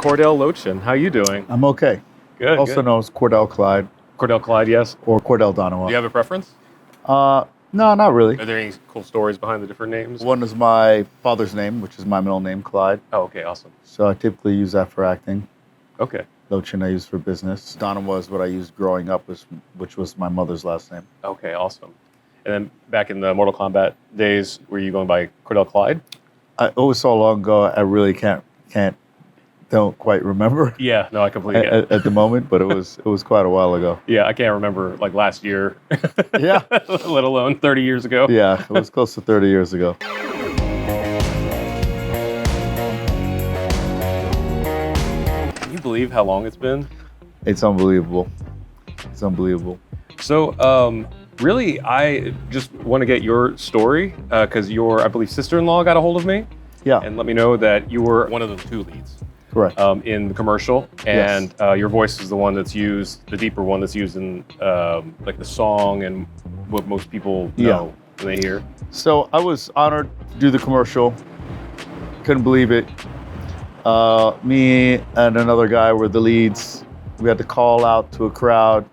Cordell Lochin. How you doing? I'm okay. Good. Also known as Cordell Clyde Cordell Clyde, yes. or Cordell Donovan. Do you have a preference? No, not really. Are there any cool stories behind the different names? One is my father's name, which is my middle name, Clyde. Oh, okay, awesome. So I typically use that for acting. Okay. Lochin I use for business. Donovan was what I used growing up, which was my mother's last name. Okay, awesome. And then back in the Mortal Kombat days, were you going by Cordell Clyde? It was so long ago, I really don't quite remember. Yeah, no, I completely get it. At the moment, but it was quite a while ago. Yeah, I can't remember like last year. Yeah. Let alone 30 years ago. Yeah, it was close to 30 years ago. Can you believe how long it's been? It's unbelievable. It's unbelievable. So, really, I just want to get your story because your, I believe, sister-in-law got a hold of me. Yeah. And let me know that you were one of the two leads. Correct. In the commercial, and Yes. Your voice is the one that's used, the deeper one that's used in like the song and what most people know when they hear. So I was honored to do the commercial. Couldn't believe it. Me and another guy were the leads. We had to call out to a crowd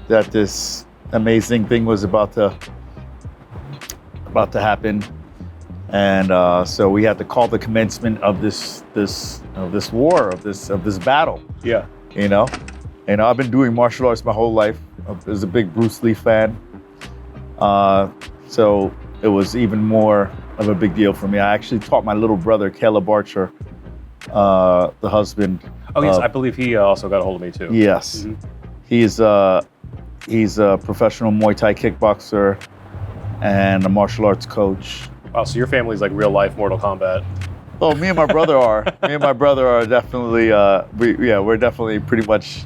that this amazing thing was about to happen. And so we had to call the commencement of this war, of this battle. Yeah. You know, I've been doing martial arts my whole life. I was a big Bruce Lee fan. So it was even more of a big deal for me. I actually taught my little brother, Caleb Archer, the husband. Oh yes, I believe he also got a hold of me too. Yes. Mm-hmm. He's a professional Muay Thai kickboxer and a martial arts coach. Wow, so your family's like real life Mortal Kombat. Oh, me and my brother are. Me and my brother are definitely. We're definitely pretty much,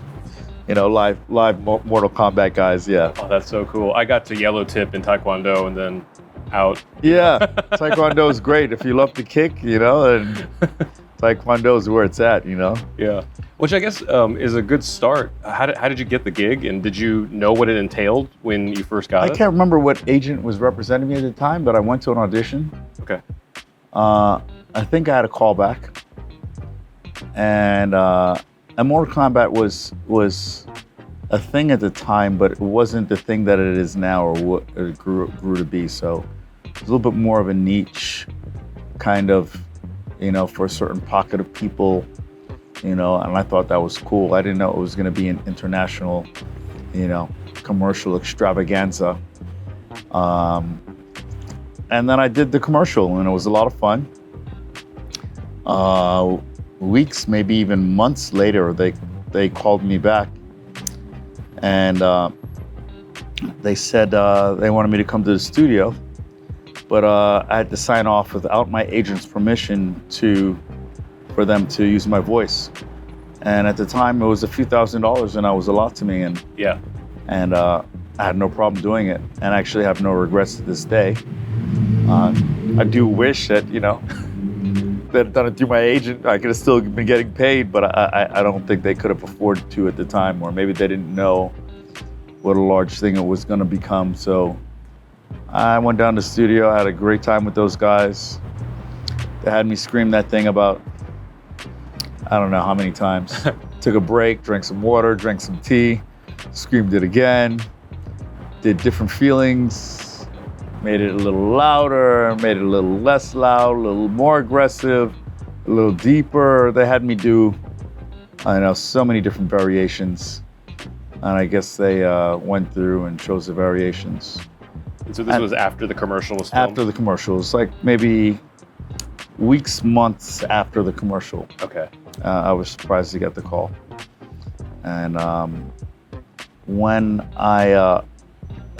live Mortal Kombat guys. Yeah. Oh, that's so cool. I got to yellow tip in Taekwondo and then out. Yeah, Taekwondo is great if you love to kick, and Taekwondo is where it's at, Yeah, which I guess is a good start. How did you get the gig, and did you know what it entailed when you first got it? I can't remember what agent was representing me at the time, but I went to an audition. Okay. I think I had a callback, and Mortal Kombat was a thing at the time, but it wasn't the thing that it is now or what it grew to be. So it's a little bit more of a niche kind of, for a certain pocket of people, and I thought that was cool. I didn't know it was going to be an international, commercial extravaganza. And then I did the commercial, and it was a lot of fun. Weeks, maybe even months later, they called me back, and they said they wanted me to come to the studio, but I had to sign off without my agent's permission for them to use my voice. And at the time, it was a few $1,000s, and that was a lot to me. And yeah, and I had no problem doing it, and I actually have no regrets to this day. I do wish that that I'd done it through my agent. I could have still been getting paid, but I don't think they could have afforded to at the time, or maybe they didn't know what a large thing it was going to become. So I went down to the studio. I had a great time with those guys. They had me scream that thing about, I don't know how many times. Took a break, drank some water, drank some tea, screamed it again, did different feelings, made it a little louder, made it a little less loud, a little more aggressive, a little deeper. They had me do, so many different variations. And I guess they went through and chose the variations. and so this was after the commercial was filmed? After the commercial. It's like maybe weeks, months after the commercial. Okay. I was surprised to get the call. And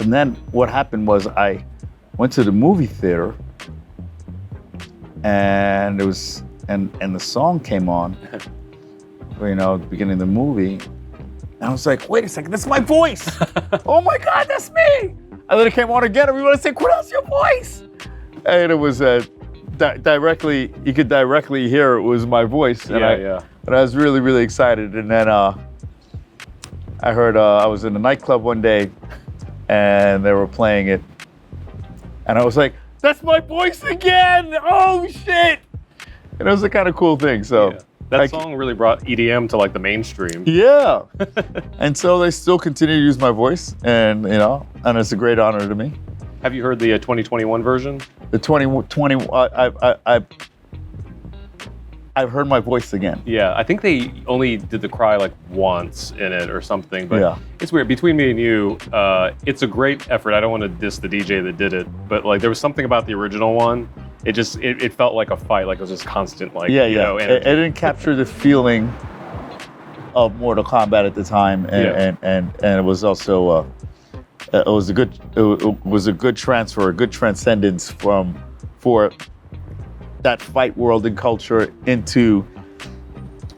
and then what happened was I went to the movie theater, and and the song came on, at the beginning of the movie. And I was like, wait a second, that's my voice. Oh my God, that's me. And then it came on again, everybody said, Cordell's your voice. And it was directly, you could directly hear it was my voice. And And I was really, really excited. And then I heard, I was in a nightclub one day and they were playing it. And I was like, that's my voice again. Oh shit. And it was a kind of cool thing. So That song really brought EDM to like the mainstream. Yeah. And so they still continue to use my voice, and it's a great honor to me. Have you heard the 2021 version? The 2020, I've heard my voice again. Yeah, I think they only did the cry like once in it or something, but Yeah. it's weird. Between me and you, it's a great effort. I don't want to diss the DJ that did it, but like there was something about the original one. It felt like a fight, like it was just constant, like, energy. It didn't capture the feeling of Mortal Kombat at the time, and it was also it was a good transfer, a good transcendence for that fight world and culture into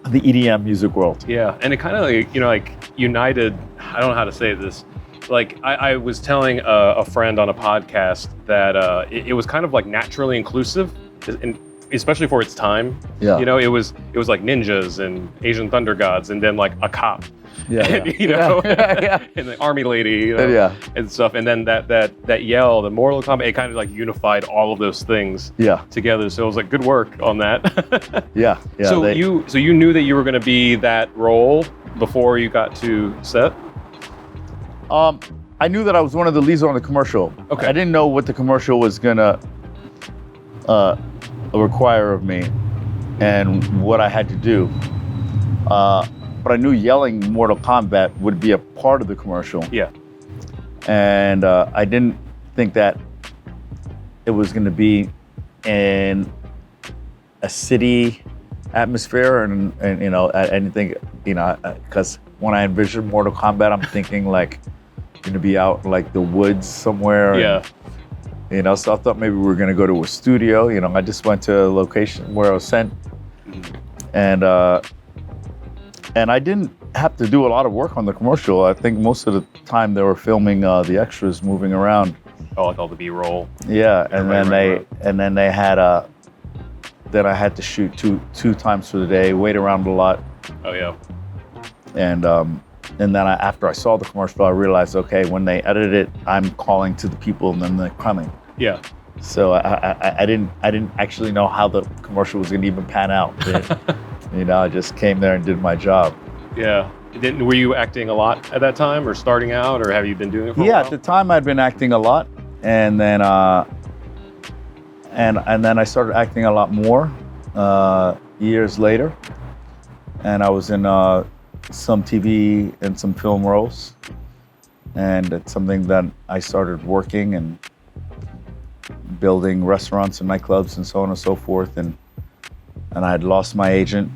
the EDM music world. Yeah, and it kind of like united. I don't know how to say this. Like I was telling a friend on a podcast that it was kind of like naturally inclusive, and especially for its time. Yeah. It was like ninjas and Asian thunder gods, and then like a cop. Yeah. And the army lady. And stuff, and then that yell, the Mortal Kombat, it kind of like unified all of those things. Together. So it was like good work on that. Yeah. So you knew that you were going to be that role before you got to set? I knew that I was one of the leads on the commercial. Okay. I didn't know what the commercial was gonna require of me and what I had to do. But I knew yelling Mortal Kombat would be a part of the commercial. Yeah. And I didn't think that it was gonna be in a city atmosphere and anything, because when I envision Mortal Kombat, I'm thinking like gonna be out in like the woods somewhere. Yeah. And, so I thought maybe we were gonna go to a studio. I just went to a location where I was sent, and I didn't have to do a lot of work on the commercial. I think most of the time they were filming the extras moving around. Oh, like all the B-roll. Yeah, and then they had then I had to shoot two times for the day, wait around a lot. Oh yeah. And then after I saw the commercial, I realized, okay, when they edit it, I'm calling to the people and then they're coming. Yeah. So I didn't actually know how the commercial was going to even pan out. I just came there and did my job. Yeah. Were you acting a lot at that time, or starting out, or have you been doing it for a while? Yeah, at the time I'd been acting a lot, and then and then I started acting a lot more years later, and I was in some TV and some film roles, and it's something that I started working and building restaurants and nightclubs and so on and so forth, and I had lost my agent.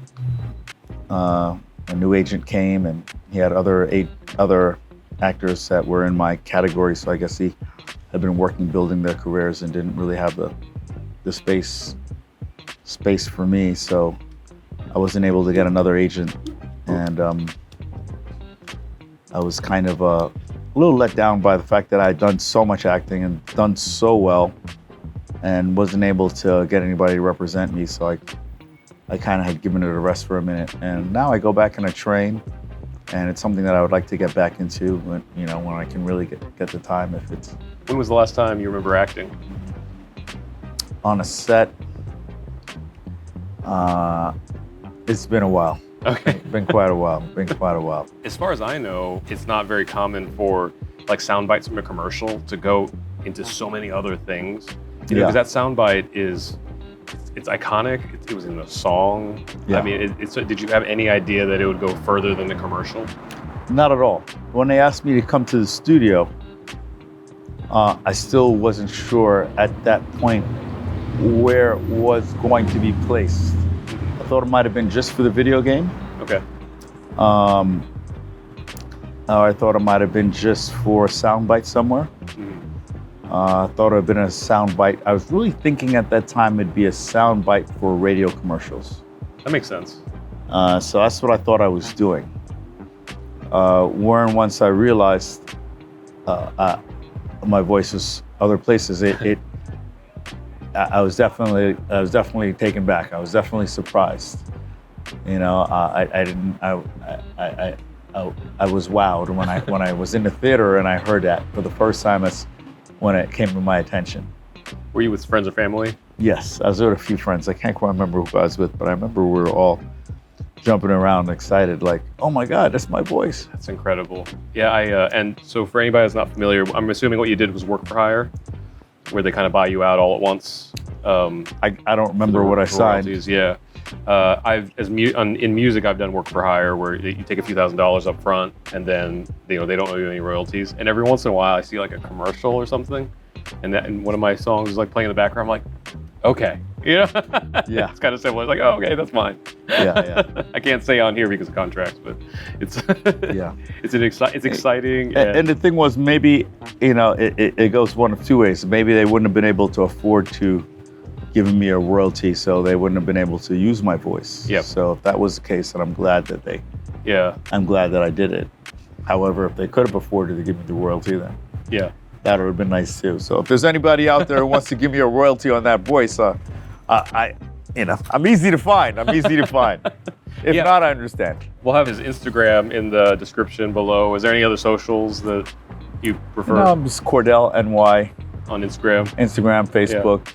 A new agent came, and he had other actors that were in my category, so I guess he had been working building their careers and didn't really have the space for me, so I wasn't able to get another agent. And I was kind of a little let down by the fact that I had done so much acting and done so well and wasn't able to get anybody to represent me. So I kind of had given it a rest for a minute. And now I go back and I train, and it's something that I would like to get back into when I can really get the time. When was the last time you remember acting? On a set, it's been a while. Okay. Been quite a while. As far as I know, it's not very common for like sound bites from a commercial to go into so many other things. Because that sound bite it's iconic. It was in the song. Yeah. I mean, did you have any idea that it would go further than the commercial? Not at all. When they asked me to come to the studio, I still wasn't sure at that point where it was going to be placed. I thought it might have been just for the video game. Okay. I thought it might have been just for a soundbite somewhere. I thought it would have been a soundbite. I was really thinking at that time it'd be a soundbite for radio commercials. That makes sense. So that's what I thought I was doing. Once I realized my voice was other places, I was definitely taken back. I was definitely surprised. I was wowed when I was in the theater and I heard that for the first time. That's when it came to my attention. Were you with friends or family? Yes, I was with a few friends. I can't quite remember who I was with, but I remember we were all jumping around, excited, like, oh my God, that's my voice. That's incredible. Yeah, and so for anybody that's not familiar, I'm assuming what you did was work for hire, where they kind of buy you out all at once. I don't remember what I signed. Royalties, yeah. In music, I've done work for hire where you take a few $1,000s up front, and then they don't owe you any royalties. And every once in a while, I see like a commercial or something, and one of my songs is like playing in the background. I'm like, okay, Yeah. It's kind of simple. It's like, oh, okay, that's mine. Yeah. I can't say on here because of contracts, but it's Yeah. it's exciting. And the thing was, maybe, it goes one of two ways. Maybe they wouldn't have been able to afford to give me a royalty, so they wouldn't have been able to use my voice. Yep. So if that was the case, then I'm glad that I'm glad that I did it. However, if they could have afforded to give me the royalty, then that would have been nice too. So if there's anybody out there who wants to give me a royalty on that voice, I'm easy to find. If not, I understand. We'll have his Instagram in the description below. Is there any other socials that you prefer? No, I'm just Cordell NY on Instagram, Facebook.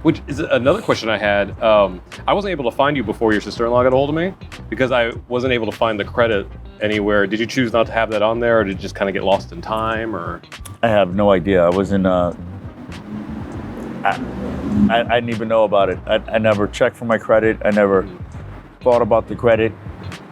Which is another question I had. I wasn't able to find you before your sister-in-law got a hold of me because I wasn't able to find the credit anywhere. Did you choose not to have that on there, or did you just kind of get lost in time? Or I have no idea. I wasn't. I didn't even know about it. I never checked for my credit. I never thought about the credit.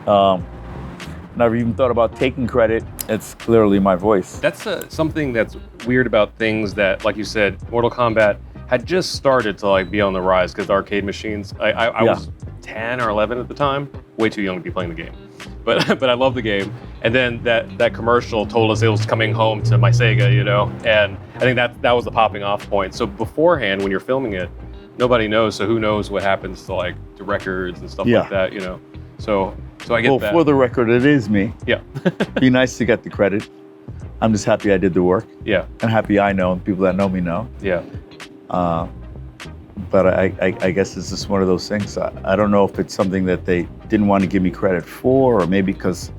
Never even thought about taking credit. It's clearly my voice. That's something that's weird about things that, like you said, Mortal Kombat had just started to like be on the rise because the arcade machines. I was 10 or 11 at the time, way too young to be playing the game, but I love the game. And then that commercial told us it was coming home to my Sega, and I think that was the popping off point. So beforehand, when you're filming it, nobody knows. So who knows what happens to records and stuff like that, So I get that. Well, for the record, it is me. Yeah. Be nice to get the credit. I'm just happy I did the work. Yeah. And happy I know, and people that know me know. Yeah. But I guess it's just one of those things. I don't know if it's something that they didn't want to give me credit for, or maybe because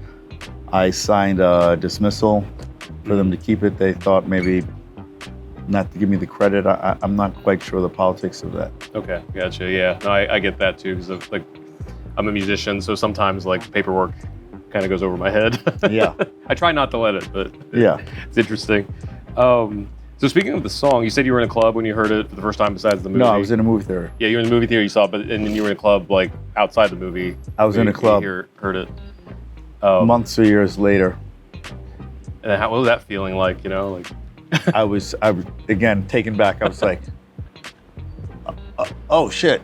I signed a dismissal for them to keep it, they thought maybe not to give me the credit. I'm not quite sure the politics of that. Okay, gotcha. Yeah, no, I get that too because I'm a musician, so sometimes paperwork kind of goes over my head. Yeah. I try not to let it, but yeah, it's interesting. So speaking of the song, you said you were in a club when you heard it for the first time besides the movie. No, I was in a movie theater. Yeah, you were in the movie theater, you saw it, and then you were in a club outside the movie. I was in a club. You heard it. Months or years later. And what was that feeling like, I was again taken back. I was like, oh shit,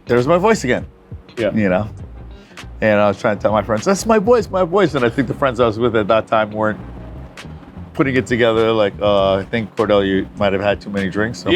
there's my voice again. Yeah. And I was trying to tell my friends, that's my voice. And I think the friends I was with at that time weren't putting it together. I think, Cordell, you might have had too many drinks. So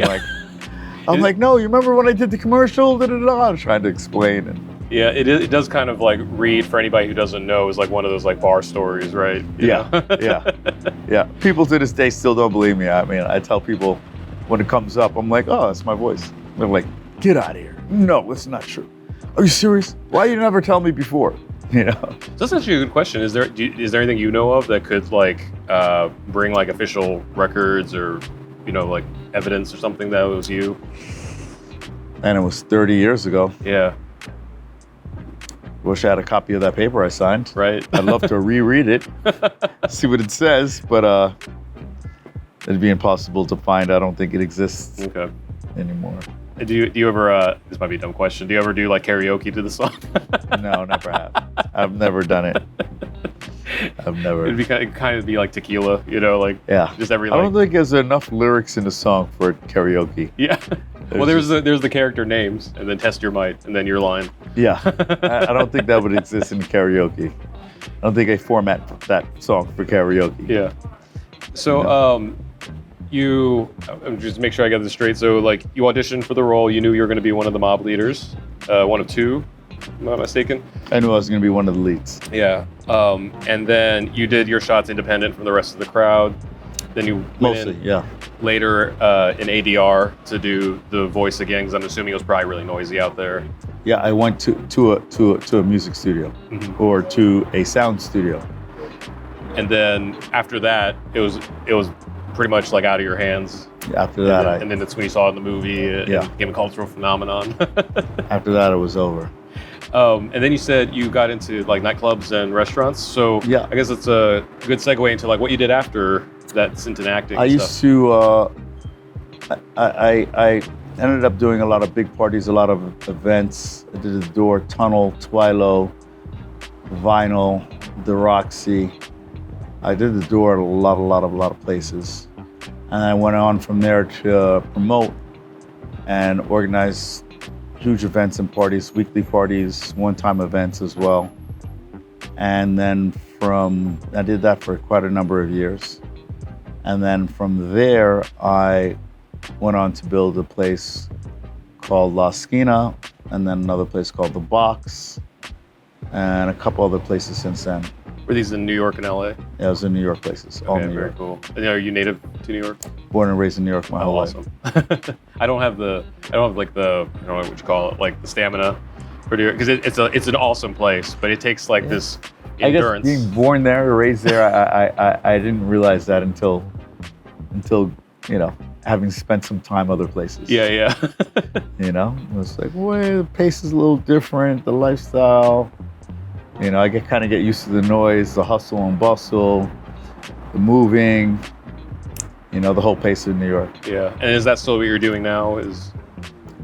I'm like, no, you remember when I did the commercial? I was trying to explain. Yeah, it does kind of read for anybody who doesn't know is one of those bar stories, right? Yeah. People to this day still don't believe me. I mean, I tell people when it comes up, I'm like, oh, that's my voice. They're like, get out of here. No, it's not true. Are you serious? Why you never tell me before? So that's actually a good question. Is there anything you know of that could bring official records or evidence or something that it was you? And it was 30 years ago. Yeah. Wish I had a copy of that paper I signed. Right. I'd love to reread it, see what it says, but it'd be impossible to find. I don't think it exists anymore. Do you ever, this might be a dumb question, do you ever do karaoke to the song? No, never have. I've never done it. I've never. It'd be kind of be like tequila, yeah. Just every. I don't think there's enough lyrics in the song for karaoke. Yeah. Well, there's the character names, and then test your might, and then your line. Yeah. I don't think that would exist in karaoke. I don't think I format that song for karaoke. Yeah. So, just to make sure I got this straight. So, you auditioned for the role. You knew you were going to be one of the mob leaders, one of two, if I'm not mistaken. I knew I was going to be one of the leads. Yeah. And then you did your shots independent from the rest of the crowd. Then you went later in ADR to do the voice again, because I'm assuming it was probably really noisy out there. Yeah, I went to a music studio or to a sound studio. And then after that, it was pretty much out of your hands. After that, and then that's when you saw it in the movie. It became a cultural phenomenon. After that, it was over. And then you said you got into like nightclubs and restaurants. So Yeah. I guess it's a good segue into like what you did after that stint in acting. I and used stuff. to. I ended up doing a lot of big parties, a lot of events. I did the Door, Tunnel, Twilo, Vinyl, the Roxy. I did the Door at a lot of places, and I went on from there to promote and organize huge events and parties, weekly parties, one-time events as well. And then I did that for quite a number of years. And then from there, I went on to build a place called La Esquina, and then another place called The Box, and a couple other places since then. Were these in New York and LA? Yeah, I was in New York places, all Okay, New very York. cool. And are you native to New York? Born and raised in New York my whole life. Awesome. I don't have like the, I don't know what you call it, like the stamina for New York, because it's an awesome place, but it takes like this endurance. I guess being born there, raised there, I didn't realize that until having spent some time other places. Yeah. It was like, well, the pace is a little different, the lifestyle. I kind of get used to the noise, the hustle and bustle, the moving, the whole pace of New York. Yeah, and is that still what you're doing now?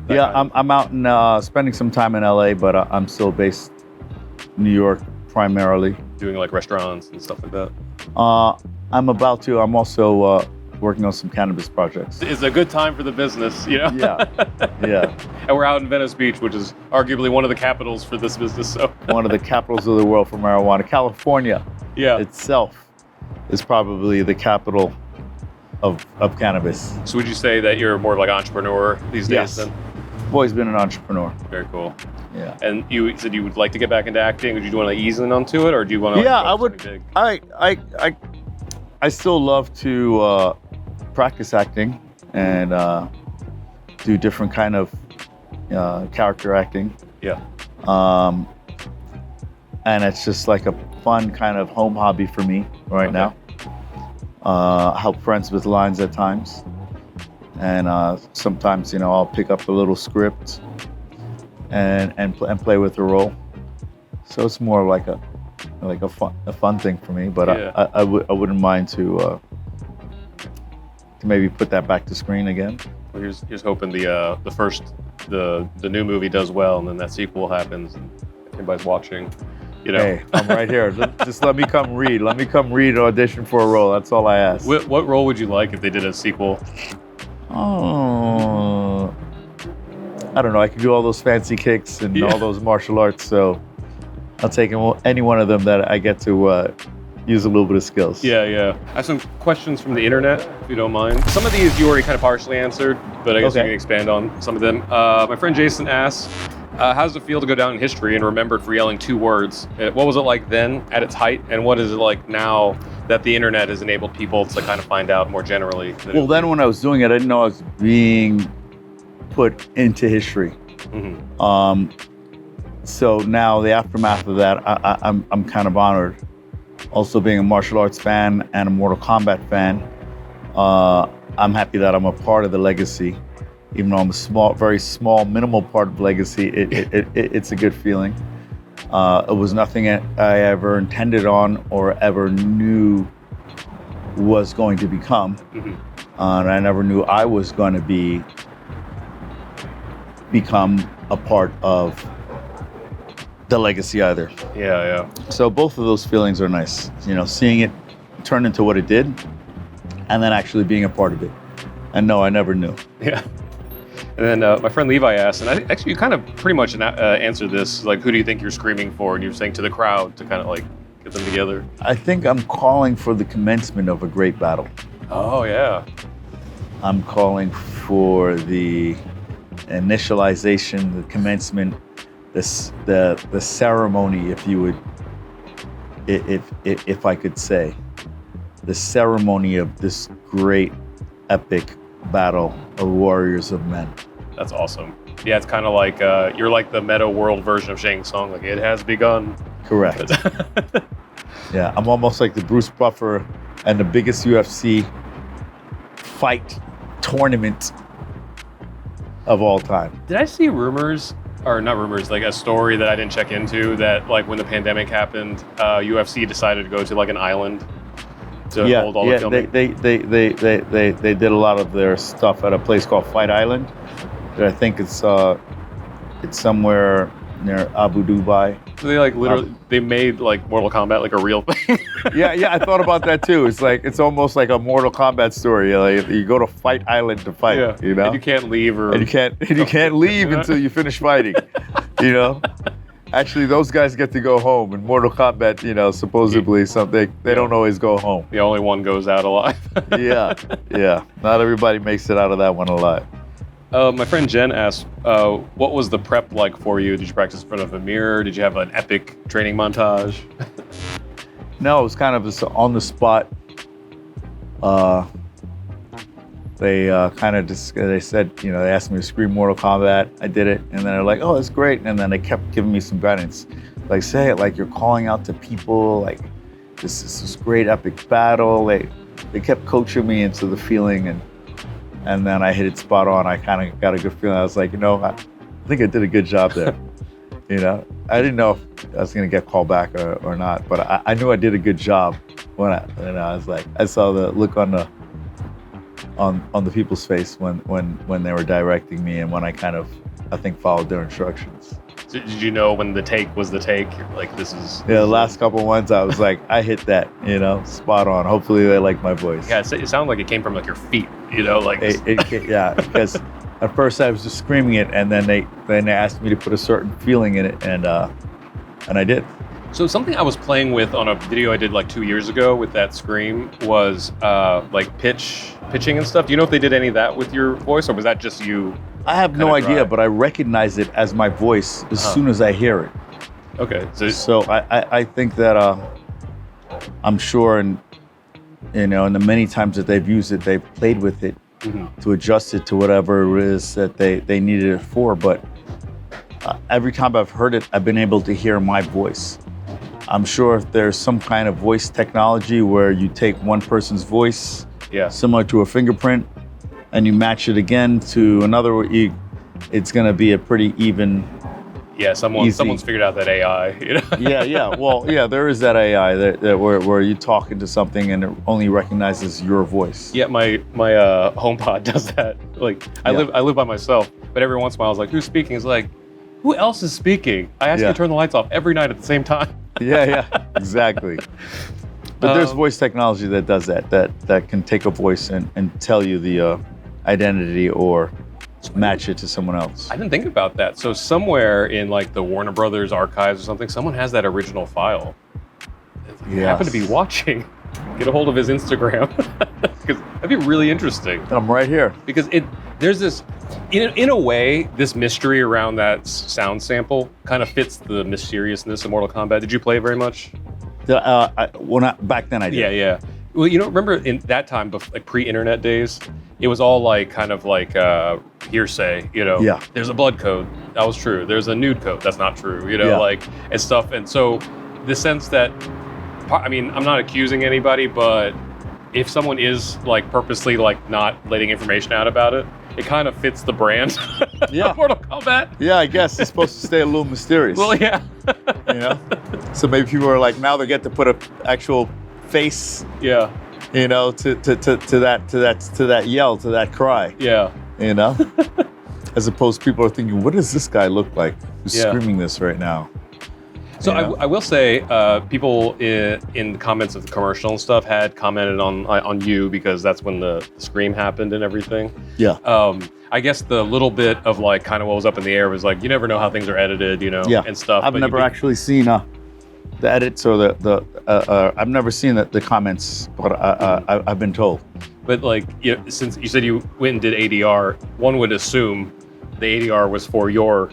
I'm out and spending some time in LA, but I'm still based in New York primarily. Doing like restaurants and stuff like that? I'm also working on some cannabis projects. It's a good time for the business, Yeah. And we're out in Venice Beach, which is arguably one of the capitals for this business. So one of the capitals of the world for marijuana. California itself is probably the capital of cannabis. So would you say that you're more of like an entrepreneur these days Yes. then? I've always been an entrepreneur. Very cool. Yeah. And you said you would like to get back into acting. Would you want to ease in onto it, or do you want to? Yeah, I would. I still love to practice acting and do different kind of character acting. Yeah. And it's just like a fun kind of home hobby for me right now. Help friends with lines at times. And sometimes, I'll pick up a little script and play with the role. So it's more like a fun thing for me. But Yeah. I wouldn't mind to maybe put that back to screen again. Well, here's hoping the new movie does well, and then that sequel happens, and everybody's watching. Hey, I'm right here. Just let me come read. Let me come read and audition for a role. That's all I ask. What role would you like if they did a sequel? Oh, I don't know. I can do all those fancy kicks and all those martial arts, so I'll take any one of them that I get to use a little bit of skills. Yeah. I have some questions from the internet, if you don't mind. Some of these you already kind of partially answered, but I guess you can expand on some of them. My friend Jason asks, how does it feel to go down in history and remembered for yelling 2 words? What was it like then at its height, and what is it like now that the internet has enabled people to kind of find out more generally? Well, then when I was doing it, I didn't know I was being put into history. Mm-hmm. So now the aftermath of that, I'm kind of honored. Also being a martial arts fan and a Mortal Kombat fan, I'm happy that I'm a part of the legacy. Even though I'm a very small, minimal part of legacy, it's a good feeling. It was nothing I ever intended on or ever knew was going to become. Mm-hmm. And I never knew I was going to become a part of the legacy either. Yeah. So both of those feelings are nice. Seeing it turn into what it did, and then actually being a part of it. And no, I never knew. Yeah. And then my friend Levi asked, and actually you kind of pretty much answered this, like, who do you think you're screaming for? And you're saying to the crowd to kind of like get them together. I think I'm calling for the commencement of a great battle. Oh, yeah. I'm calling for the initialization, the commencement, the ceremony, if you would, if I could say, the ceremony of this great epic battle of warriors of men. That's awesome. Yeah, it's kind of like you're like the meta world version of Shang Tsung. Like, it has begun. Correct. Yeah, I'm almost like the Bruce Buffer and the biggest UFC fight tournament of all time. Did I see rumors or not rumors, like a story that I didn't check into that like when the pandemic happened, UFC decided to go to like an island to hold all the filming. They did a lot of their stuff at a place called Fight Island. That I think it's somewhere near Abu Dhabi. So they like literally they made like Mortal Kombat like a real thing. Yeah, I thought about that too. It's almost like a Mortal Kombat story. Like you go to Fight Island to fight, you know? And you can't leave and you can't leave until you finish fighting. You know? Actually, those guys get to go home. In Mortal Kombat, you know, supposedly something they don't always go home. The only one goes out alive. Yeah. Not everybody makes it out of that one alive. My friend Jen asked, what was the prep like for you? Did you practice in front of a mirror? Did you have an epic training montage? No, it was kind of just on the spot. They they said, you know, they asked me to scream Mortal Kombat. I did it, and then they're like, oh, that's great. And then they kept giving me some guidance. Like, say it like you're calling out to people, like, this is this great epic battle. They kept coaching me into the feeling, and then I hit it spot on. I kind of got a good feeling. I was like, you know, I think I did a good job there. You know, I didn't know if I was going to get called back or not, but I knew I did a good job when I was like, I saw the look on the people's face when they were directing me and when I think followed their instructions. So did you know when the take was the take? You're like, this is... Yeah, the last couple ones, I was like, I hit that, you know, spot on. Hopefully they like my voice. Yeah, it sounded like it came from like your feet, you know, like... Yeah, because at first I was just screaming it, and then they asked me to put a certain feeling in it, and I did. So something I was playing with on a video I did like 2 years ago with that scream was like pitching and stuff. Do you know if they did any of that with your voice, or was that just you? I have no idea, but I recognize it as my voice as soon as I hear it. Okay. So I think that I'm sure, and you know, and the many times that they've used it, they've played with it to adjust it to whatever it is that they needed it for. But every time I've heard it, I've been able to hear my voice. I'm sure if there's some kind of voice technology where you take one person's voice, similar to a fingerprint, and you match it again to another, it's going to be a pretty even. Yeah, someone's figured out that AI. You know? Yeah. Well, yeah, there is that AI that where you talk into something and it only recognizes your voice. Yeah, my HomePod does that. Like I live by myself, but every once in a while I was like, who's speaking? It's like, who else is speaking? I ask you to turn the lights off every night at the same time. Yeah, exactly. But there's voice technology that does that can take a voice and tell you the identity or match it to someone else. I didn't think about that. So somewhere in like the Warner Brothers archives or something, someone has that original file. I happen to be watching. Get a hold of his Instagram, because that'd be really interesting. I'm right here. Because there's this, in a way, this mystery around that sound sample kind of fits the mysteriousness of Mortal Kombat. Did you play it very much? Back then I did. Yeah. Well, you know, remember in that time, like pre-internet days, it was all like kind of like hearsay, you know? Yeah. There's a blood code. That was true. There's a nude code. That's not true, you know, like, and stuff. And so the sense that, I mean, I'm not accusing anybody, but if someone is like purposely like not letting information out about it, it kind of fits the brand of Mortal Kombat. Yeah, I guess it's supposed to stay a little mysterious. Well, yeah. You know? So maybe people are like, now they get to put an actual face. Yeah. You know, to that yell, to that cry. Yeah. You know? As opposed to people are thinking, what does this guy look like who's screaming this right now? So I will say, people in the comments of the commercial and stuff had commented on you because that's when the scream happened and everything. Yeah. I guess the little bit of like kind of what was up in the air was like, you never know how things are edited, you know, and stuff. I've never actually seen the edits or I've never seen the comments, but I've been told. But like, since you said you went and did ADR, one would assume the ADR was for your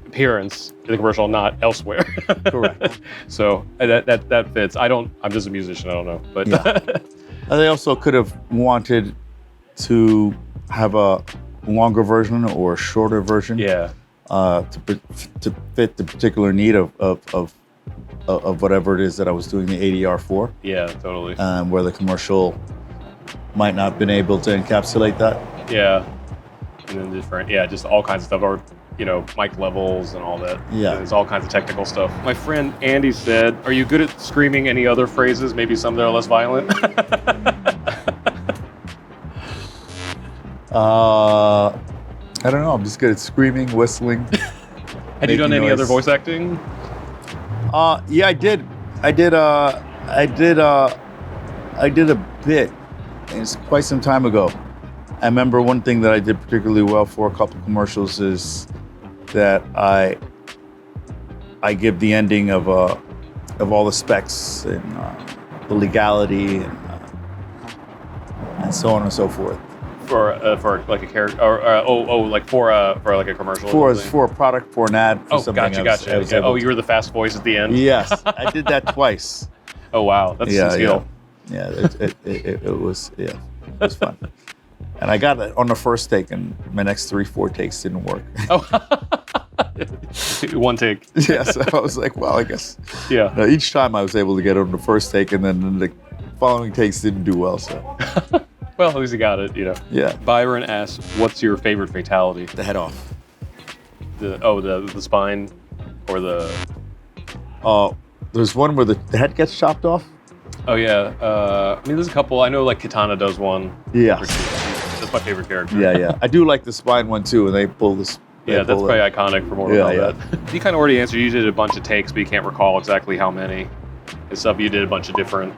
appearance in the commercial, not elsewhere. Correct. So that fits. I'm just a musician. I don't know, but they also could have wanted to have a longer version or a shorter version. Yeah. To fit the particular need of whatever it is that I was doing the ADR for. Yeah, totally. Where the commercial might not have been able to encapsulate that. Yeah. And then just all kinds of stuff. Or mic levels and all that. Yeah. There's all kinds of technical stuff. My friend Andy said, "Are you good at screaming any other phrases? Maybe some that are less violent?" I don't know. I'm just good at screaming, whistling. Had you done making any other noise. voice acting? Yeah, I did. I did a bit. It's quite some time ago. I remember one thing that I did particularly well for a couple commercials is that I give the ending of all the specs and the legality and so on and so forth. For like a character, or like for like a commercial. For a product, for an ad. For something Gotcha. Yeah. You were the fast voice at the end. Yes, I did that twice. Oh wow, that's some skill. Yeah, it was fun. And I got it on the first take, and my next 3-4 takes didn't work. Oh, one take. Yeah, so I was like, well, I guess. Yeah. No, each time I was able to get it on the first take, and then the following takes didn't do well. So. Well, at least you got it. Yeah. Byron asks, "What's your favorite fatality?" The head off. The spine, or the. There's one where the head gets chopped off. Oh yeah. There's a couple. I know like Katana does one. Yeah. That's my favorite character. Yeah. I do like the spine one too, and they pull this. Yeah, that's pretty iconic for Mortal Kombat. Yeah. You kind of already answered. You did a bunch of takes, but you can't recall exactly how many. And stuff. You did a bunch of different.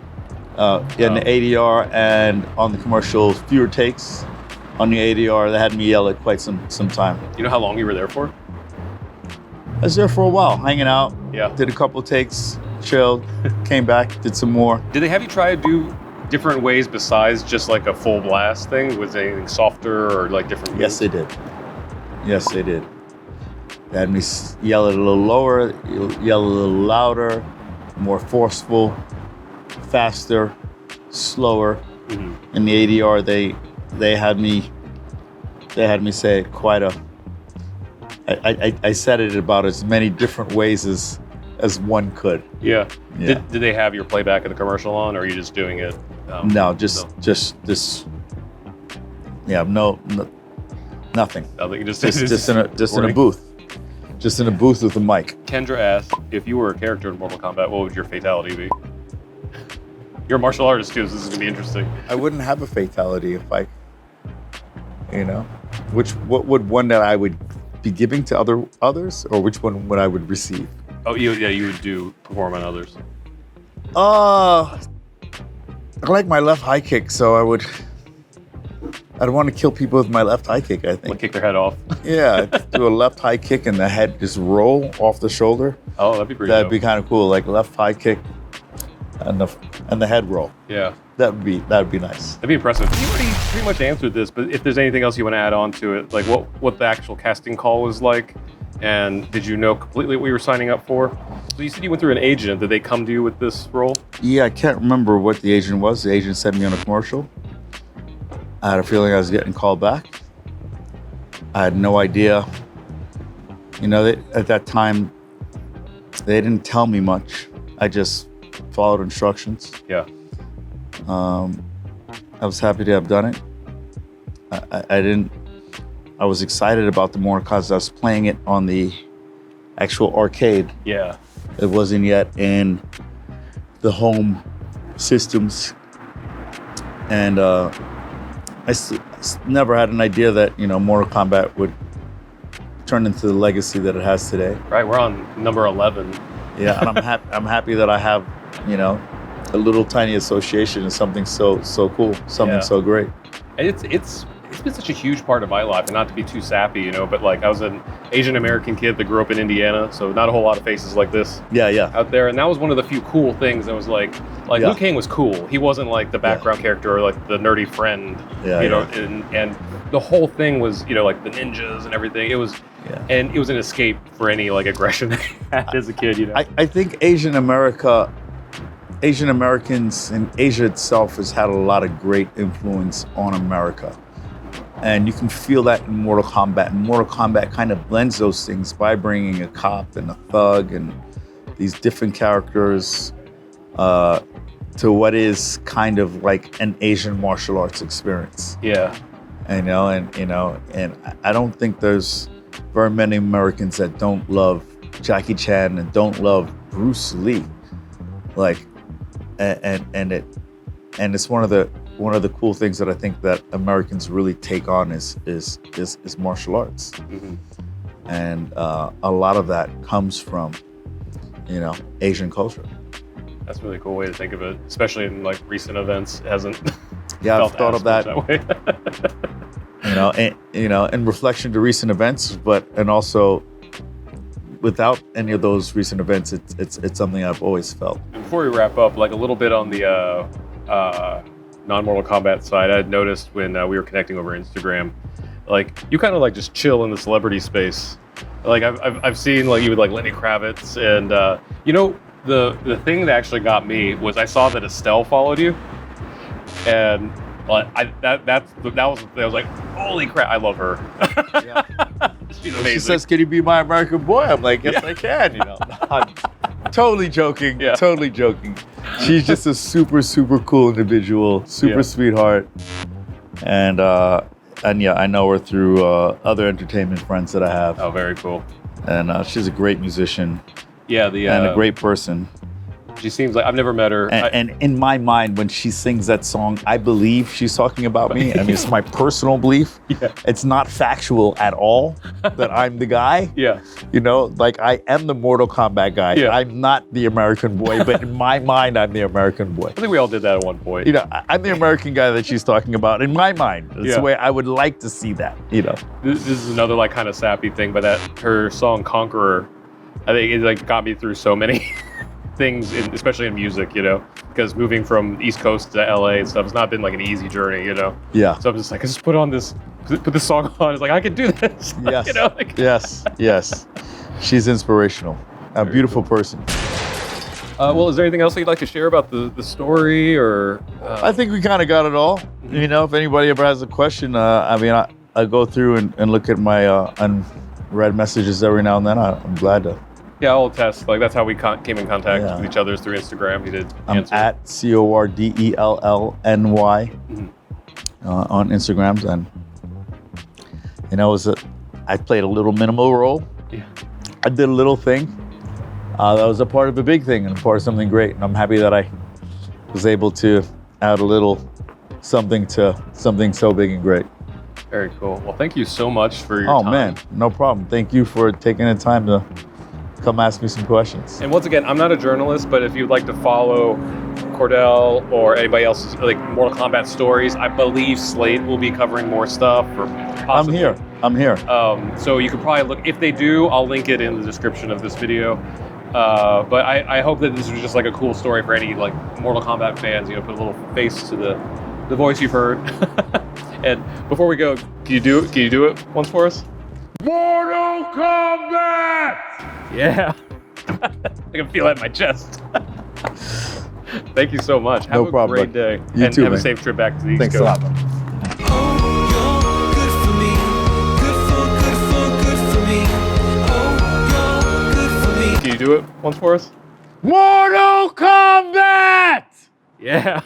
In the ADR and on the commercial, fewer takes. On the ADR, they had me yell at quite some time. You know how long you were there for? I was there for a while, hanging out. Yeah. Did a couple takes, chilled, came back, did some more. Did they have you try to do different ways besides just like a full blast thing? Was anything softer or like different? Yes, they did. Yes, they did. They had me yell it a little lower, yell a little louder, more forceful, faster, slower. Mm-hmm. In the ADR, they had me say it quite a. I said it about as many different ways as one could. Yeah. Yeah. Did they have your playback of the commercial on, or are you just doing it? No, just this. Yeah, no, nothing. Nothing. Just in a booth. Just in a booth with a mic. Kendra asked, if you were a character in Mortal Kombat, what would your fatality be? You're a martial artist too, so this is gonna be interesting. I wouldn't have a fatality if I, what would one that I would be giving to others, or which one would I would receive? Oh, you would perform on others. I like my left high kick, so I'd want to kill people with my left high kick, I think. Like kick their head off. Yeah, do a left high kick and the head just roll off the shoulder. Oh, that'd be pretty That'd dope. be kind of cool, like left high kick and the head roll. Yeah. That'd be nice. That'd be impressive. You already pretty much answered this, but if there's anything else you want to add on to it, like what the actual casting call was like, and did you know completely what you were signing up for? So you said you went through an agent. Did they come to you with this role? Yeah, I can't remember what the agent was. The agent sent me on a commercial. I had a feeling I was getting called back. I had no idea. At that time, they didn't tell me much. I just followed instructions. Yeah. I was happy to have done it. I was excited about the more because I was playing it on the actual arcade. Yeah. It wasn't yet in the home systems. And I never had an idea that, Mortal Kombat would turn into the legacy that it has today. Right, we're on number 11. Yeah, and I'm happy that I have, a little tiny association in something so cool, something so great. And it's been such a huge part of my life, and not to be too sappy, but like I was an Asian American kid that grew up in Indiana, so not a whole lot of faces like this out there. And that was one of the few cool things that was like Liu Kang was cool. He wasn't like the background character or like the nerdy friend, and the whole thing was, like the ninjas and everything. It was, and it was an escape for any like aggression I had as a kid, I think Asian Americans and Asia itself has had a lot of great influence on America. And you can feel that in Mortal Kombat. And Mortal Kombat kind of blends those things by bringing a cop and a thug and these different characters to what is kind of like an Asian martial arts experience. Yeah. And I don't think there's very many Americans that don't love Jackie Chan and don't love Bruce Lee. Like, and it's one of the cool things that I think that Americans really take on is martial arts. Mm-hmm. And a lot of that comes from, Asian culture. That's a really cool way to think of it, especially in like recent events. It hasn't. Yeah, I've felt thought as of that. much way. In reflection to recent events, and also without any of those recent events, it's something I've always felt. Before we wrap up, like a little bit on the non-Mortal Kombat side, I had noticed when we were connecting over Instagram, like you kind of like just chill in the celebrity space. Like I've seen like you with like Lenny Kravitz, and the thing that actually got me was I saw that Estelle followed you, and I was like, holy crap, I love her. Yeah. She's amazing. She says, "Can you be my American boy?" I'm like, "Yes, I can." I'm totally joking. Yeah. Totally joking. She's just a super, super cool individual, super sweetheart, and yeah, I know her through other entertainment friends that I have. Oh, very cool. And she's a great musician. Yeah, and a great person. She seems like I've never met her. And in my mind, when she sings that song, I believe she's talking about me. I mean, it's my personal belief. Yeah. It's not factual at all that I'm the guy. Yeah. Like I am the Mortal Kombat guy. Yeah. I'm not the American boy, but in my mind, I'm the American boy. I think we all did that at one point. I'm the American guy that she's talking about. In my mind, it's the way I would like to see that. This is another like kind of sappy thing, but that her song "Conqueror," I think it like got me through so many things, especially in music, because moving from East Coast to LA and stuff has not been like an easy journey, Yeah. So I'm just like, I just put this song on. It's like I can do this. Yes. Yes. She's inspirational. A beautiful person. Well, is there anything else that you'd like to share about the story, or? I think we kind of got it all. If anybody ever has a question, I go through and look at my unread messages every now and then. I'm glad to. Yeah, I'll attest. Like that's how we came in contact with each other, through Instagram. You did. I'm at Cordellny on Instagrams, and I played a little minimal role. Yeah. I did a little thing. That was a part of a big thing and a part of something great. And I'm happy that I was able to add a little something to something so big and great. Very cool. Well, thank you so much for your time. Oh man, no problem. Thank you for taking the time to come ask me some questions. And once again, I'm not a journalist, but if you'd like to follow Cordell or anybody else's like Mortal Kombat stories, I believe Slate will be covering more stuff. Or possibly. I'm here. So you could probably look. If they do, I'll link it in the description of this video. But I hope that this was just like a cool story for any like Mortal Kombat fans. Put a little face to the voice you've heard. And before we go, can you do it once for us? Mortal Kombat! Yeah. I can feel that in my chest. Thank you so much. Have No problem, a great day. You too, have man. a safe trip back to the East Thanks Coast. a lot, man. Can you do it once for us? Mortal Kombat! Yeah.